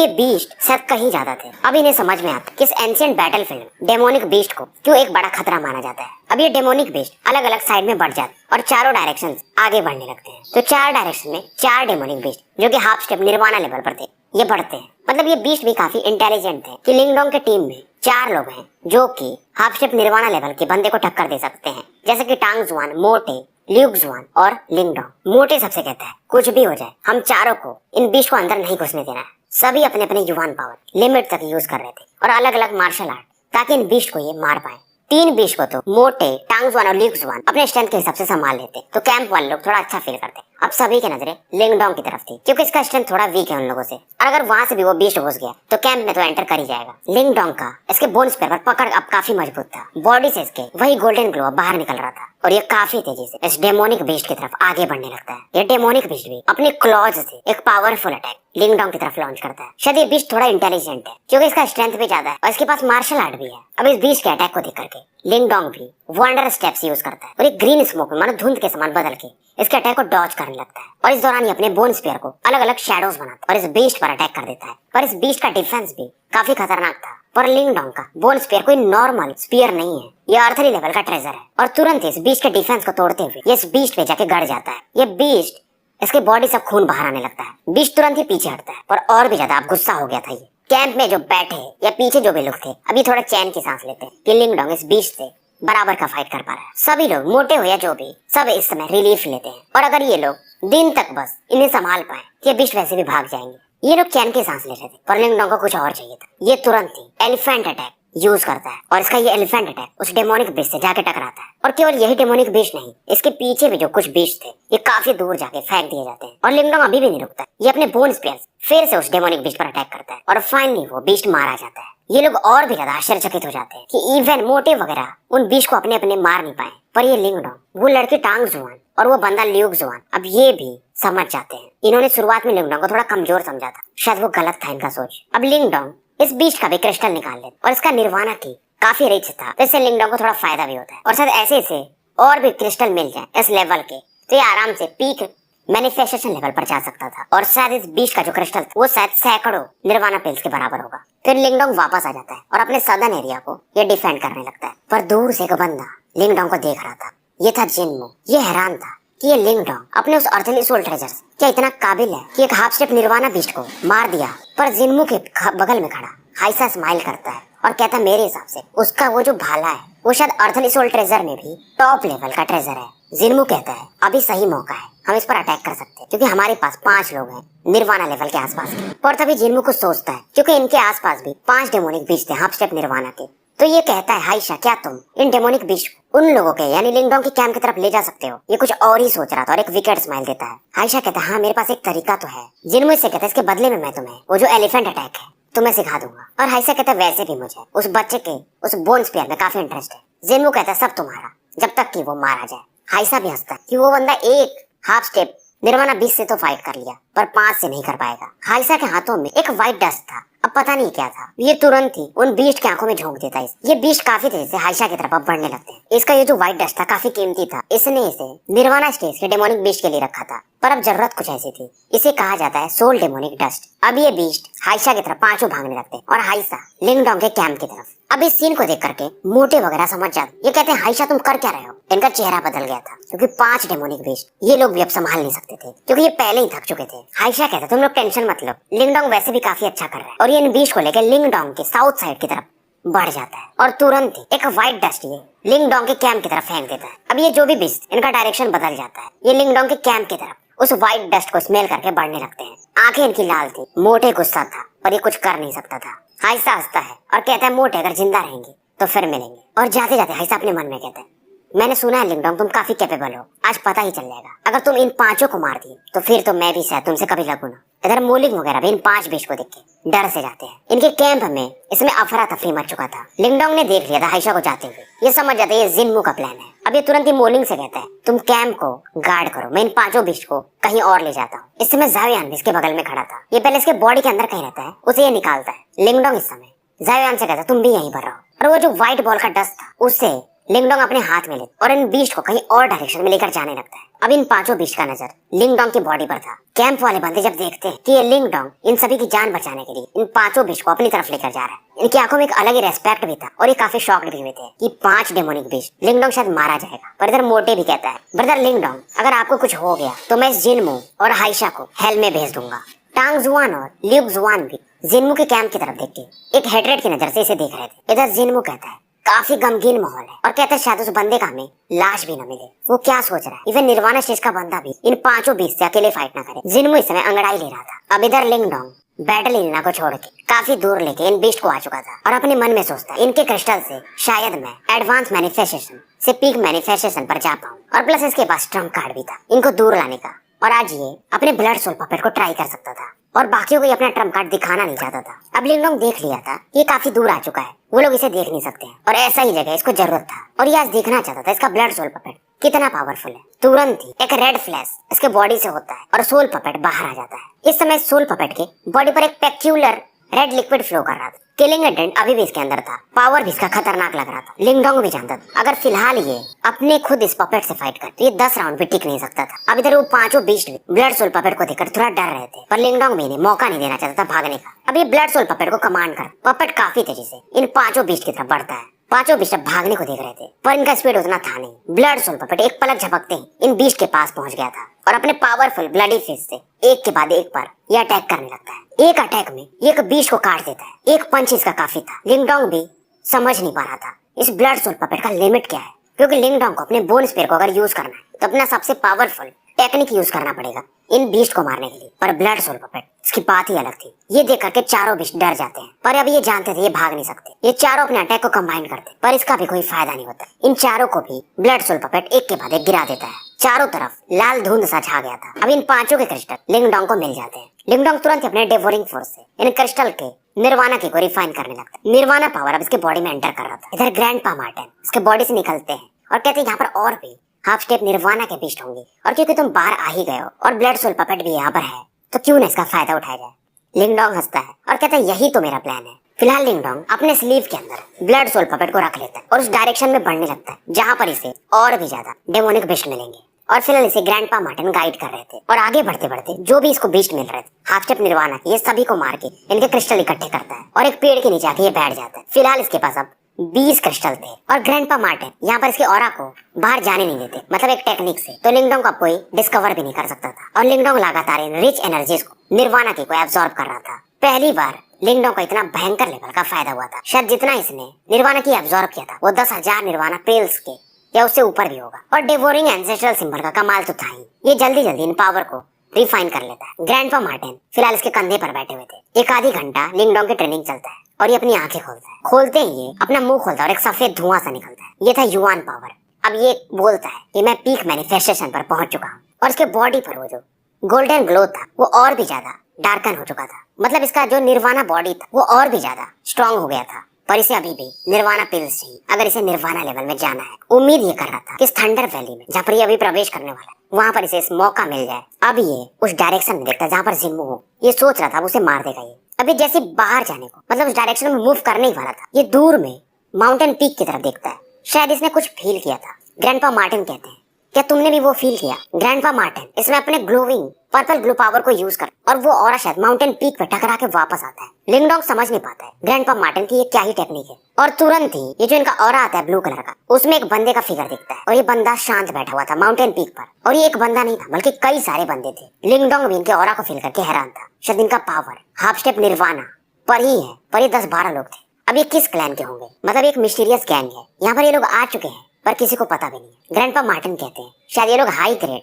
ये बीस्ट शायद कहीं ज्यादा थे। अब इन्हें समझ में आता कि इस एंशिएंट बैटलफील्ड डेमोनिक बीस्ट को क्यों एक बड़ा खतरा माना जाता है। अब ये डेमोनिक बीस्ट अलग अलग साइड में बढ़ जाते और चारों डायरेक्शन आगे बढ़ने लगते हैं। तो चार डायरेक्शन में चार डेमोनिक बीस्ट जो कि हाफ स्टेप निर्वाणा लेवल पर थे ये बढ़ते हैं। मतलब ये बीस्ट भी काफी इंटेलिजेंट थे कि लिंगडोंग के टीम में चार लोग हैं जो कि हाफ स्टेप निर्वाणा लेवल के बंदे को टक्कर दे सकते हैं, जैसे कि टांग जुआन, मोटे, ल्यूक जुआन और लिंगडोंग। मोटे सबसे कहता है कुछ भी हो जाए हम चारों को इन बीस्ट को अंदर नहीं घुसने देना है। सभी अपने अपने युवान पावर लिमिट तक यूज कर रहे थे और अलग अलग मार्शल आर्ट ताकि इन बीस्ट को ये मार पाए। तीन बीस्ट को तो मोटे, टांग जुआन और ल्यूक जुआन अपने स्ट्रेंथ के हिसाब से संभाल लेते, तो कैंप वाले लोग थोड़ा अच्छा फील करते। अब सभी की नजरें लिंगडोंग की तरफ थी क्योंकि इसका स्ट्रेंथ थोड़ा वीक है उन लोगों से, और अगर वहां से भी वो बीस्ट घुस गया तो कैंप में तो एंटर कर ही जाएगा। लिंगडोंग का इसके बोन स्पेयर पर पकड़ अब काफी मजबूत था, बॉडी से इसके वही गोल्डन ग्लो अब बाहर निकल रहा था और ये काफी तेजी से इस डेमोनिक बीस्ट की तरफ आगे बढ़ने लगता है। ये डेमोनिक बीस्ट भी अपने क्लॉज से एक पावरफुल अटैक लिंगडोंग की तरफ लॉन्च करता है। शायद ये बीस्ट थोड़ा इंटेलिजेंट है क्योंकि इसका स्ट्रेंथ भी ज्यादा है और इसके पास मार्शल आर्ट भी है। अब इस बीस्ट के अटैक को देख करके लिंगडोंग भी वंडर स्टेप्स यूज करता है और एक ग्रीन स्मोक में मानो धुंध के समान बदल के इसके अटैक को डॉज करने लगता है और इस दौरान ये अपने बोन स्पीयर को अलग अलग शैडोज बनाता है और इस बीस्ट पर अटैक कर देता है। पर इस बीस्ट का डिफेंस भी काफी खतरनाक था, पर लिंगडोंग का बोन स्पीयर कोई नॉर्मल स्पीयर नहीं है, ये अर्थली लेवल का ट्रेजर है और तुरंत इस बीस्ट के डिफेंस को तोड़ते हुए ये इस बीस्ट पे जाके गड़ जाता है। ये बीस्ट इसके बॉडी से खून बाहर आने लगता है। बीस्ट तुरंत ही पीछे हटता है और भी ज्यादा अब गुस्सा हो गया था। ये कैंप में जो बैठे या पीछे जो भी लोग थे अभी थोड़ा चैन की सांस लेते हैं कि लिंगडोंग इस बीस्ट से बराबर का फाइट कर पा रहा है। सभी लोग मोटे हो या जो भी सब इस समय रिलीफ लेते हैं और अगर ये लोग दिन तक बस इन्हें संभाल पाए ये बीस्ट वैसे भी भाग जाएंगे। ये लोग चैन की सांस ले रहे थे पर लिंगडोंग को कुछ और चाहिए था। ये तुरंत ही एलिफेंट अटैक यूज करता है और इसका ये एलिफेंट अटैक उस डेमोनिक बीस्ट से जाके टकराता है और केवल यही डेमोनिक बीस्ट नहीं, इसके पीछे भी जो कुछ बीस्ट थे ये काफी दूर जाके फेंक दिए जाते हैं और लिंगडोंग अभी भी नहीं रुकता। ये अपने बोन स्पेयर्स फिर से उस डेमोनिक बीस्ट पर अटैक करता है और फाइनली वो बीस्ट मारा जाता है। ये लोग और भी ज्यादा आश्चर्यचकित हो जाते हैं कि इवन मोटे वगैरह उन बीस्ट को अपने अपने मार नहीं पाए, पर ये लिंगडोंग, वो लड़की टांग जुआन और वो बंदा ल्यूक जुआन अब ये भी समझ जाते हैं। इन्होंने शुरुआत में लिंगडोंग को थोड़ा कमजोर समझा था, शायद वो गलत था इनका सोच। अब लिंगडोंग इस बीस्ट का भी क्रिस्टल निकाल ले और इसका निर्वाणा की काफी रिच था, इससे लिंगडोंग को थोड़ा फायदा भी होता है और शायद ऐसे से और भी क्रिस्टल मिल जाए इस लेवल के तो ये आराम से पीक मैनिफेस्टेशन लेवल पर जा सकता था और शायद इस बीस्ट का जो क्रिस्टल था वो शायद सैकड़ों निर्वाणा पिल्स के बराबर होगा। फिर लिंगडोंग वापस आ जाता है और अपने सदर्न एरिया को ये डिफेंड करने लगता है, पर दूर से एक बंदा लिंगडोंग को देख रहा था। ये था जिनमू। ये हैरान था कि ये लिंगडोंग अपने उस अर्थली सोल ट्रेजर क्या इतना काबिल है कि एक हाफ स्टेप निर्वाणा बीस्ट को मार दिया। पर जिनमू के बगल में खड़ा हाइसा स्माइल करता है और कहता है मेरे हिसाब से उसका वो जो भाला है वो शायद अर्थली सोल ट्रेजर में भी टॉप लेवल का ट्रेजर है। जिनमू कहता है अभी सही मौका है, हम इस पर अटैक कर सकते हैं क्योंकि हमारे पास 5 लोग हैं निर्वाणा लेवल के आसपास के। और तभी जिनमू कुछ सोचता है क्योंकि इनके आसपास भी 5 डेमोनिक बीस्ट थे हाफ स्टेप निर्वाणा के। तो ये कहता है हाइशा क्या तुम इन डेमोनिक बीस्ट को उन लोगों के यानी लिंगडोंग के कैंप की तरफ ले जा सकते हो? ये कुछ और ही सोच रहा था और एक विकेट स्माइल देता है। हाइशा कहता है हाँ मेरे पास एक तरीका तो है। जिनमू इससे कहता है इसके बदले में मैं तुम्हें वो जो एलिफेंट अटैक है तुम्हें सिखा दूंगा। और हाइशा कहता है वैसे भी मुझे उस बच्चे के उस बोन स्पेयर में काफी इंटरेस्ट है। जिनमू कहता है सब तुम्हारा जब तक कि वो मारा जाए। हाइशा भी हंसता है कि वो बंदा एक हाफ स्टेप निर्वाणा बीस्ट से तो फाइट कर लिया पर 5 से नहीं कर पाएगा। हाइशा के हाथों में एक व्हाइट डस्ट था, अब पता नहीं क्या था। ये तुरंत ही उन बीस्ट की आंखों में झोंक देता है। ये बीस्ट काफी तेजी से हाइशा की तरफ अब बढ़ने लगते हैं। इसका ये जो व्हाइट डस्ट था काफी कीमती था, इसने इसे निर्वाणा स्टेज के डेमोनिक बीस्ट के लिए रखा था, पर अब जरूरत कुछ ऐसी थी। इसे कहा जाता है सोल डेमोनिक डस्ट। अब ये बीस्ट हाइशा की तरफ पांचों भागने लगते हैं और हाइशा लिंगडोंग के कैंप की तरफ। अब इस सीन को देख करके मोटे वगैरह समझ जाते, ये कहते हैं हाइशा तुम कर क्या रहे हो? इनका चेहरा बदल गया था क्योंकि 5 डेमोनिक बीस्ट ये लोग भी अब संभाल नहीं सकते थे क्योंकि ये पहले ही थक चुके थे। हाइशा कहता तुम लोग टेंशन मत लो, लिंगडोंग वैसे भी काफी अच्छा कर रहा है। और ये इन बीस्ट को लेकर लिंगडोंग के साउथ साइड की तरफ बढ़ जाता है और तुरंत ही एक व्हाइट डस्ट ये लिंगडोंग के कैंप की तरफ फेंक देता है। अब ये जो भी बीस्ट इनका डायरेक्शन बदल जाता है, ये लिंगडोंग के कैंप की तरफ उस व्हाइट डस्ट को स्मेल करके बढ़ने लगते हैं। आंखें इनकी लाल थी, मोटे गुस्सा था पर ये कुछ कर नहीं सकता था। हाइशा हंसता है और कहता है मोटे अगर जिंदा रहेंगे तो फिर मिलेंगे। और जाते जाते हाइशा अपने मन में कहता है मैंने सुना है लिंगडोंग तुम काफी कैपेबल हो, आज पता ही चल जाएगा। अगर तुम इन 5 को मार दी तो फिर तो मैं भी शायद तुमसे कभी लगू ना। इधर मोलिंग वगैरह भी इन 5 बीस्ट को देख के डर से जाते हैं। इनके कैंप में इसमें अफरा तफरी मच चुका था। लिंगडोंग ने देख लिया था हाइशा को जाते हुए, ये समझ जाते ये जिनमू का प्लान है। अब ये तुरंत ही मोलिंग से कहता है तुम कैंप को गार्ड करो, मैं इन 5 बीस्ट को कहीं और ले जाता हूँ। इस समय जावियान भी इसके बगल में खड़ा था, ये पहले इसके बॉडी के अंदर कहीं रहता है, उसे ये निकालता है। लिंगडोंग इस समय जावियान से कहता है तुम भी यहीं पर रहो। और वो जो व्हाइट बॉल का डस्ट था उससे लिंगडोंग अपने हाथ में ले और इन बीस्ट को कहीं और डायरेक्शन में लेकर जाने लगता है। अब इन पांचों बीस्ट का नजर लिंगडोंग की बॉडी पर था। कैंप वाले बंदे जब देखते हैं कि ये लिंगडोंग इन सभी की जान बचाने के लिए इन पांचों बीस्ट को अपनी तरफ लेकर जा रहा है, इनकी आंखों में एक अलग ही रेस्पेक्ट भी था और ये काफी शॉक्ड भी हुए थे कि 5 डेमोनिक बीस्ट, लिंगडोंग शायद मारा जाएगा। पर इधर मोटे भी कहता है, ब्रदर लिंगडोंग, अगर आपको कुछ हो गया तो मैं जिनमू और हाइशा को हेल में भेज दूंगा। टांग जुआन और ल्यूक जुआन भी जिनमू के कैंप की तरफ देख के एक हेटरेट की नजर से इसे देख रहे थे। इधर जिनमू कहता है काफी गमगीन माहौल है और कहता है शायद उस बंदे का हमें लाश भी न मिले। वो क्या सोच रहा है, इवन निर्वाणा स्टेज का बंदा भी इन पांचों बीच से अकेले फाइट ना करे। जिनमू इस समय अंगड़ाई ले रहा था। अब इधर लिंगडोंग बैटल एरिना को छोड़ के काफी दूर लेके इन बीस्ट को आ चुका था और अपने मन में सोचता है इनके क्रिस्टल से शायद मैं एडवांस मैनिफेस्टेशन से पीक मैनिफेस्टेशन पर जा पाऊं। और प्लस इसके पास ट्रम्प कार्ड भी था इनको दूर लाने का, और आज ये अपने ब्लड सोल पपेट को ट्राई कर सकता था और बाकियों को ये अपना ट्रम्प कार्ड दिखाना नहीं चाहता था। अब लिंगडोंग देख लिया था ये काफी दूर आ चुका है, वो लोग इसे देख नहीं सकते हैं और ऐसा ही जगह इसको जरूरत था और ये आज देखना चाहता था इसका ब्लड सोल पपेट कितना पावरफुल है। तुरंत ही एक रेड फ्लैश इसके बॉडी से होता है और सोल पपेट बाहर आ जाता है। इस समय सोल पपेट के बॉडी पर एक पेक्यूलर रेड लिक्विड फ्लो कर रहा था। किलिंग एजेंट अभी भी इसके अंदर था, पावर भी इसका खतरनाक लग रहा था। लिंगडोंग भी जानता था अगर फिलहाल ये अपने खुद इस पपेट से फाइट कर तो ये 10 राउंड भी टिक नहीं सकता था। अब इधर वो पांचों बीस्ट भी ब्लड सोल पपेट को देखकर थोड़ा डर रहे थे, पर लिंगडोंग भी इन्हें मौका नहीं देना चाहता था भागने का। अब ये ब्लड सोल पपेट को कमांड कर पपेट काफी तेजी से इन पांचों बीस्ट की तरफ बढ़ता है। पांचों बीस्ट भागने को देख रहे थे पर इनका स्पीड उतना था नहीं। ब्लड सोल पपेट एक पलक झपकते ही इन बीस्ट के पास पहुंच गया था और अपने पावरफुल ब्लडी फिस्ट से एक के बाद एक पर ये अटैक करने लगता है। एक अटैक में ये एक बीस्ट को काट देता है। एक पंच इसका काफी था। लिंगडोंग भी समझ नहीं पा रहा था इस ब्लड सोल पपेट का लिमिट क्या है, क्योंकि लिंगडोंग को अपने बोन स्पेयर को अगर यूज करना है तो अपना सबसे पावरफुल टेक्निक यूज करना पड़ेगा इन बीस्ट को मारने के लिए। पर ब्लड सोल पपेट इसकी बात ही अलग थी। ये देख करके चारों बीस्ट डर जाते हैं, पर अभी ये जानते थे ये भाग नहीं सकते। ये चारों अपने अटैक को कंबाइन करते पर इसका भी कोई फायदा नहीं होता। इन चारों को भी ब्लड सोल पपेट एक के बाद एक गिरा देता है। चारों तरफ लाल धुंध सा छा गया था। अब इन पांचों के क्रिस्टल लिंगडोंग को मिल जाते हैं। लिंगडोंग तुरंत अपने डेवोरिंग फोर्स से इन क्रिस्टल के निर्वाणा की को रिफाइन करने लगता है। निर्वाणा पावर अब इसके बॉडी में एंटर कर रहा था। इधर ग्रैंडपा मार्टिन इसके बॉडी से निकलते हैं और कहते हैं यहाँ पर और भी हाफ स्टेप निर्वाणा के बीस्ट होंगे और क्योंकि तुम बाहर आ ही गए हो और ब्लड सोल पपेट भी यहाँ पर है तो क्यों ना इसका फायदा उठाया जाए। लिंगडोंग हंसता है और कहता है यही तो मेरा प्लान है। फिलहाल लिंगडोंग अपने स्लीव के अंदर ब्लड सोल पपेट को रख लेता है और उस डायरेक्शन में बढ़ने लगता है जहाँ पर इसे और भी ज्यादा डेमोनिक बीस्ट मिलेंगे। और फिलहाल इसे ग्रैंडपा मार्टिन गाइड कर रहे थे और आगे बढ़ते बढ़ते जो भी इसको बीस्ट मिल रहे थे हाफ स्टेप निर्वाणा ये सभी को मार के इनके क्रिस्टल इकट्ठे करता है और एक पेड़ के नीचे आके ये बैठ जाता है। फिलहाल इसके पास अब 20 क्रिस्टल थे और ग्रैंडपा मार्टिन यहाँ पर इसके ऑरा को बाहर जाने नहीं देते, मतलब एक टेक्निक से, तो लिंगडोंग का कोई डिस्कवर भी नहीं कर सकता था। और लिंगडोंग लगातार इन रिच एनर्जीज को निर्वाणा की को एब्जॉर्ब कर रहा था। पहली बार लिंगडोंग को इतना भयंकर लेवल का फायदा हुआ था। शायद जितना इसने निर्वाणा की एब्जॉर्ब किया था वो 10,000 निर्वाणा पेल्स के या उससे ऊपर भी होगा। और डेवोरिंग एंसेस्ट्रल सिंबल का कमाल तो था ही, ये जल्दी जल्दी इन पावर को रिफाइन कर लेता है। ग्रैंडपा मार्टिन फिलहाल इसके कंधे पर बैठे हुए थे। एक आधी घंटा लिंगडोंग की ट्रेनिंग चलता है और ये अपनी आंखें खोलता है। खोलते ही ये अपना मुंह खोलता है और एक सफेद धुआं सा निकलता है। ये था युआन पावर। अब ये बोलता है कि मैं पीक मैनिफेस्टेशन पर पहुंच चुका हूँ और इसके बॉडी पर वो जो गोल्डन ग्लो था वो और भी ज्यादा डार्कन हो चुका था। मतलब इसका जो निर्वाणा बॉडी था वो और भी ज्यादा स्ट्रॉन्ग हो गया था। पर इसे अभी भी निर्वाणा पिल्स चाहिए अगर इसे निर्वाणा लेवल में जाना है। उम्मीद ये कर रहा था कि इस थंडर वैली में जहाँ पर ये अभी प्रवेश करने वाला है वहाँ पर इसे इस मौका मिल जाए। अब ये उस डायरेक्शन में देखता है जहाँ पर जिन्मू हो। ये सोच रहा था उसे मार देगा ये। अभी जैसे बाहर जाने को मतलब उस डायरेक्शन में मूव करने ही वाला था, ये दूर में माउंटेन पीक की तरफ देखता है। शायद इसने कुछ फील किया था। ग्रैंडपा मार्टिन कहते हैं क्या तुमने भी वो फील किया? ग्रैंडपा मार्टिन इसमें अपने ग्लोविंग पर्पल ग्लो पावर को यूज कर और वो ऑरा शायद माउंटेन पीक पे टकरा के वापस आता है। लिंगडोंग समझ नहीं पाता है ग्रैंडपा मार्टिन की ये क्या ही टेक्निक है और तुरंत ही ये जो इनका ऑरा आता है ब्लू कलर का उसमें एक बंदे का फिगर दिखता है और ये बंदा शांत बैठा हुआ था माउंटेन पीक पर। और ये एक बंदा नहीं था बल्कि कई सारे बंदे थे। लिंगडोंग भी इनके ऑरा को फील करके हैरान था। शायद इनका पावर हाफ स्टेप निर्वाणा पर ही है, पर ये 10-12 लोग थे। अब ये किस क्लैन के होंगे? मतलब एक मिस्टीरियस गैंग है। यहाँ पर ये लोग आ चुके हैं पर किसी को पता भी नहीं है। ग्रैंडपा मार्टिन कहते हैं शायद ये लोग हाई ग्रेड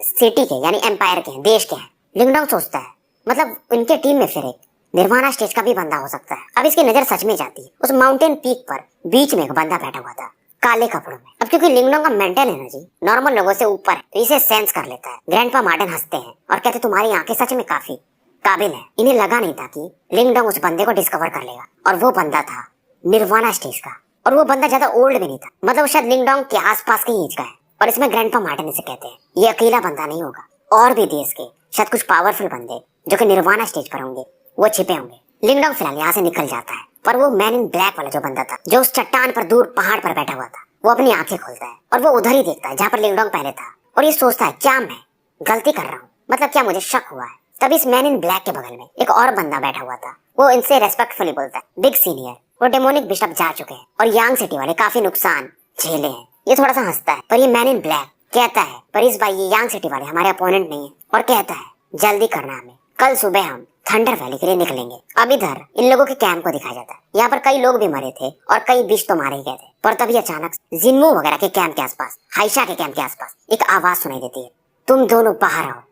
सिटी के यानी एम्पायर के हैं, देश के हैं। लिंगडोंग सोचता है मतलब इनके टीम में फिर एक निर्वाणा स्टेज का भी बंदा हो सकता है। अब इसकी नजर सच में जाती है उस माउंटेन पीक पर बीच में एक बंदा बैठा हुआ था काले कपड़ों में। अब क्योंकि लिंगडोंग का मेंटल एनर्जी नॉर्मल लोगों से ऊपर है तो इसे सेंस कर लेता है। ग्रैंडपा मार्टिन हंसते हैं और कहते तुम्हारी आंखें सच में काफी काबिल है। इन्हें लगा नहीं था कि लिंगडोंग उस बंदे को डिस्कवर कर लेगा और वो बंदा था निर्वाणा स्टेज का। और वो बंदा ज्यादा ओल्ड भी नहीं था, मतलब शायद लिंगडोंग के आसपास की एज का है। और इसमें ग्रैंडपा मार्टिन इसे कहते हैं ये अकेला बंदा नहीं होगा, और भी देश के शायद कुछ पावरफुल बंदे जो कि निर्वाणा स्टेज पर होंगे वो छिपे होंगे। लिंगडोंग फिलहाल यहाँ से निकल जाता है पर वो मैन इन ब्लैक वाला जो बंदा था जो उस चट्टान पर दूर पहाड़ पर बैठा हुआ था वो अपनी आंखें खोलता है और वो उधर ही देखता है जहाँ पर लिंगडोंग पहले था, और ये सोचता है क्या मैं गलती कर रहा हूँ, मतलब क्या मुझे शक हुआ है। तभी इस मैन इन ब्लैक के बगल में एक और बंदा बैठा हुआ था। वो इनसे रेस्पेक्टफुली बोलता है, बिग सीनियर। वो डेमोनिक बिशप जा चुके हैं और यांग सिटी वाले काफी नुकसान झेले हैं। ये थोड़ा सा हंसता है, पर ये मैन इन ब्लैक कहता है, पर इस बार ये यांग सिटी वाले हमारे अपोनेंट नहीं है, और कहता है जल्दी करना हमें, कल सुबह हम थंडर वैली के लिए निकलेंगे। अब इधर इन लोगों के कैंप को दिखाया जाता है। यहाँ पर कई लोग भी मरे थे और कई बिश तो मारे ही गए थे, पर तभी अचानक जिन्मू वगैरह के कैंप के आसपास, हाइशा के कैंप के आसपास एक आवाज सुनाई देती है, तुम दोनों बाहर आओ।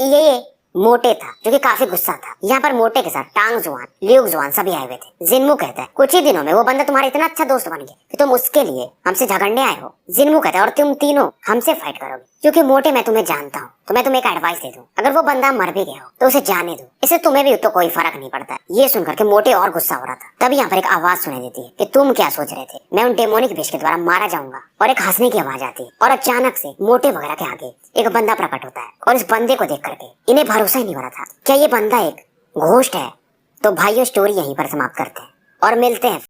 ये मोटे था जो कि काफी गुस्सा था। यहाँ पर मोटे के साथ टांग जुआन, ल्यूक जुआन सभी आए हुए थे। जिन्मू कहता है कुछ ही दिनों में वो बंदा तुम्हारा इतना अच्छा दोस्त बन गया कि तुम उसके लिए हमसे झगड़ने आए हो। जिन्मू कहता है और तुम तीनों हमसे फाइट करोगे, क्योंकि मोटे मैं तुम्हें जानता हूँ, तो मैं तुम्हें एक एडवाइस दे दूं, अगर वो बंदा मर भी गया हो तो उसे जाने दो, इससे तुम्हें भी तो कोई फर्क नहीं पड़ता। ये सुनकर के मोटे और गुस्सा हो रहा था। तभी यहाँ पर एक आवाज सुनाई देती है कि तुम क्या सोच रहे थे मैं उन डेमोनिक बिश के द्वारा मारा जाऊंगा, और एक हंसने की आवाज आती है और अचानक से मोटे वगैरह के आगे एक बंदा प्रकट होता है, और इस बंदे को देख करके इन्हें भरोसा ही नहीं हो रहा था क्या ये बंदा एक घोस्ट है। तो भाइयों स्टोरी यहीं पर समाप्त करते हैं और मिलते हैं